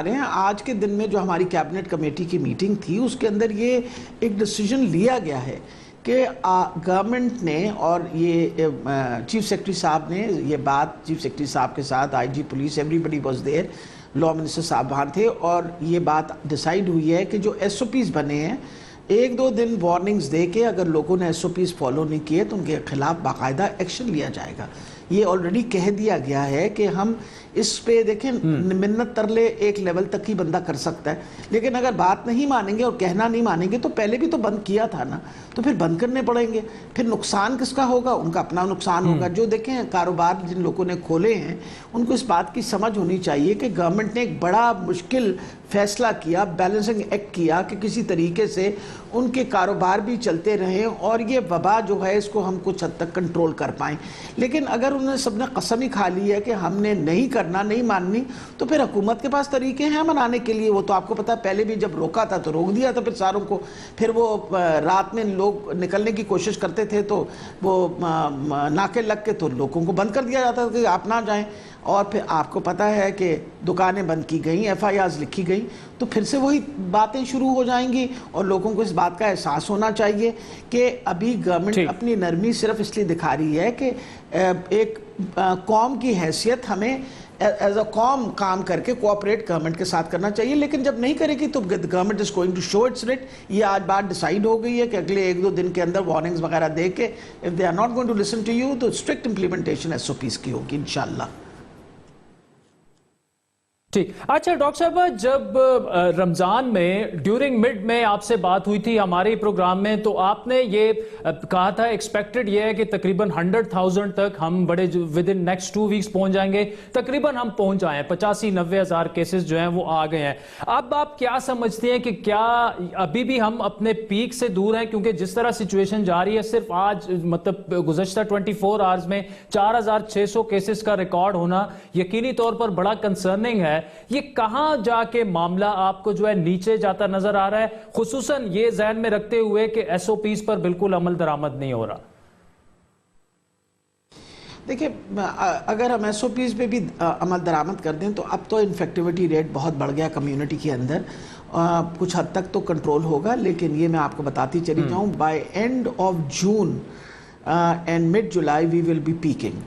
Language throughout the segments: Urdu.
رہے ہیں آج کے دن میں جو ہماری کیبنٹ کمیٹی کی میٹنگ تھی اس کے اندر یہ ایک ڈیسیجن لیا گیا ہے کہ گورنمنٹ نے اور یہ چیف سیکرٹری صاحب نے یہ بات چیف سیکرٹری صاحب کے ساتھ I G police everybody was there law minister صاحب وہاں تھے اور یہ بات ڈیسائیڈ ہوئی ہے کہ جو ایس او پیز بنے ہیں ایک دو دن وارننگز دے کے اگر لوگوں نے ایس او پیز فالو نہیں کیے تو ان کے خلاف باقاعدہ ایکشن لیا جائے گا. یہ آلریڈی کہہ دیا گیا ہے کہ ہم اس پہ دیکھیں منت ترلے ایک لیول تک ہی بندہ کر سکتا ہے لیکن اگر بات نہیں مانیں گے اور کہنا نہیں مانیں گے تو پہلے بھی تو بند کیا تھا نا تو پھر بند کرنے پڑیں گے. پھر نقصان کس کا ہوگا؟ ان کا اپنا نقصان ہوگا. جو دیکھیں کاروبار جن لوگوں نے کھولے ہیں ان کو اس بات کی سمجھ ہونی چاہیے کہ گورنمنٹ نے ایک بڑا مشکل فیصلہ کیا, بیلنسنگ ایکٹ کیا کہ کسی طریقے سے ان کے کاروبار بھی چلتے رہیں اور یہ وبا جو ہے اس کو ہم کچھ حد تک کنٹرول کر پائیں. لیکن اگر انہوں نے سب نے قسم ہی کھا لی ہے کہ ہم نے نہیں کرنا نہیں ماننی تو پھر حکومت کے پاس طریقے ہیں منانے کے لیے. وہ تو آپ کو پتہ ہے پہلے بھی جب روکا تھا تو روک دیا تھا پھر ساروں کو. پھر وہ رات میں لوگ نکلنے کی کوشش کرتے تھے تو وہ ناکے لگ کے تو لوگوں کو بند کر دیا جاتا تھا کہ آپ نہ جائیں. اور پھر آپ کو پتہ ہے کہ دکانیں بند کی گئیں, ایف آئی آرز لکھی گئیں تو پھر سے وہی باتیں شروع ہو جائیں گی. اور لوگوں کو اس بات کا احساس ہونا چاہیے کہ ابھی گورنمنٹ اپنی نرمی صرف اس لیے دکھا رہی ہے کہ ایک قوم کی حیثیت ہمیں ایز اے قوم کام کر کے کوآپریٹ گورنمنٹ کے ساتھ کرنا چاہیے. لیکن جب نہیں کرے گی تو government is going to show its writ. یہ آج بات ڈیسائیڈ ہو گئی ہے کہ اگلے ایک دو دن کے اندر وارننگز وغیرہ دے کے if they are not going to listen to you تو strict implementation S O Ps کی ہوگی انشاءاللہ. ٹھیک. اچھا ڈاکٹر صاحب, جب رمضان میں ڈیورنگ مڈ میں آپ سے بات ہوئی تھی ہمارے پروگرام میں تو آپ نے یہ کہا تھا ایکسپیکٹڈ یہ ہے کہ تقریباً 100,000 تک ہم بڑے ود ان نیکسٹ 2 ویکس پہنچ جائیں گے. تقریباً ہم پہنچ آئے ہیں, 85-90 ہزار کیسز جو ہیں وہ آ گئے ہیں. اب آپ کیا سمجھتے ہیں کہ کیا ابھی بھی ہم اپنے پیک سے دور ہیں؟ کیونکہ جس طرح سچویشن جاری ہے صرف آج مطلب گزشتہ 24 آورز میں 4,600 کیسز کا ریکارڈ ہونا یقینی طور پر بڑا کنسرننگ ہے. یہ کہاں جا کے معاملہ آپ کو جو ہے نیچے جاتا نظر آ رہا ہے, خصوصاً یہ ذہن میں رکھتے ہوئے کہ ایس او پیز پر بالکل عمل درآمد نہیں ہو رہا؟ دیکھیں اگر ہم ایس او پیز پہ بھی عمل درآمد کر دیں تو اب تو انفیکٹیوٹی ریٹ بہت بڑھ گیا کمیونٹی کے اندر, کچھ حد تک تو کنٹرول ہوگا. لیکن یہ میں آپ کو بتاتی چلی جاؤں by end of June and mid July we will be packing.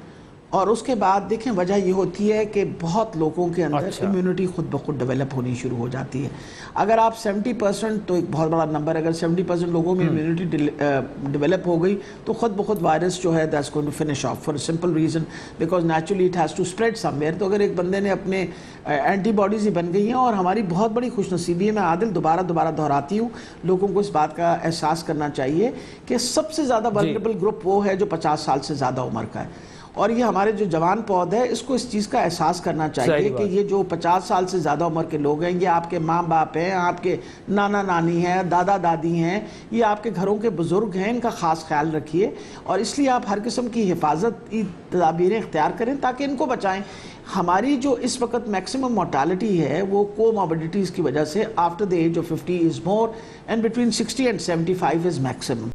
اور اس کے بعد دیکھیں وجہ یہ ہوتی ہے کہ بہت لوگوں کے اندر امیونٹی خود بخود ڈیولپ ہونی شروع ہو جاتی ہے. اگر آپ 70% تو ایک بہت بڑا نمبر, اگر 70% لوگوں میں امیونٹی ڈیولپ ہو گئی تو خود بخود وائرس جو ہے that's going to finish off for a simple reason because naturally it has to spread somewhere. تو اگر ایک بندے نے اپنے اینٹی باڈیز ہی بن گئی ہیں, اور ہماری بہت بڑی خوش نصیبی ہے, میں عادل دوبارہ دہراتی ہوں, لوگوں کو اس بات کا احساس کرنا چاہیے کہ سب سے زیادہ ولنریبل گروپ وہ ہے جو 50 سال سے زیادہ عمر کا ہے. اور یہ ہمارے جو جوان پود ہے اس کو اس چیز کا احساس کرنا چاہیے کہ یہ جو 50 سال سے زیادہ عمر کے لوگ ہیں, یہ آپ کے ماں باپ ہیں, آپ کے نانا نانی ہیں, دادا دادی ہیں, یہ آپ کے گھروں کے بزرگ ہیں, ان کا خاص خیال رکھیے. اور اس لیے آپ ہر قسم کی حفاظتی تدابیریں اختیار کریں تاکہ ان کو بچائیں. ہماری جو اس وقت میکسیمم مورٹالٹی ہے وہ کو موربڈیٹیز کی وجہ سے after the age of 50 is more and between 60 and 75 is maximum.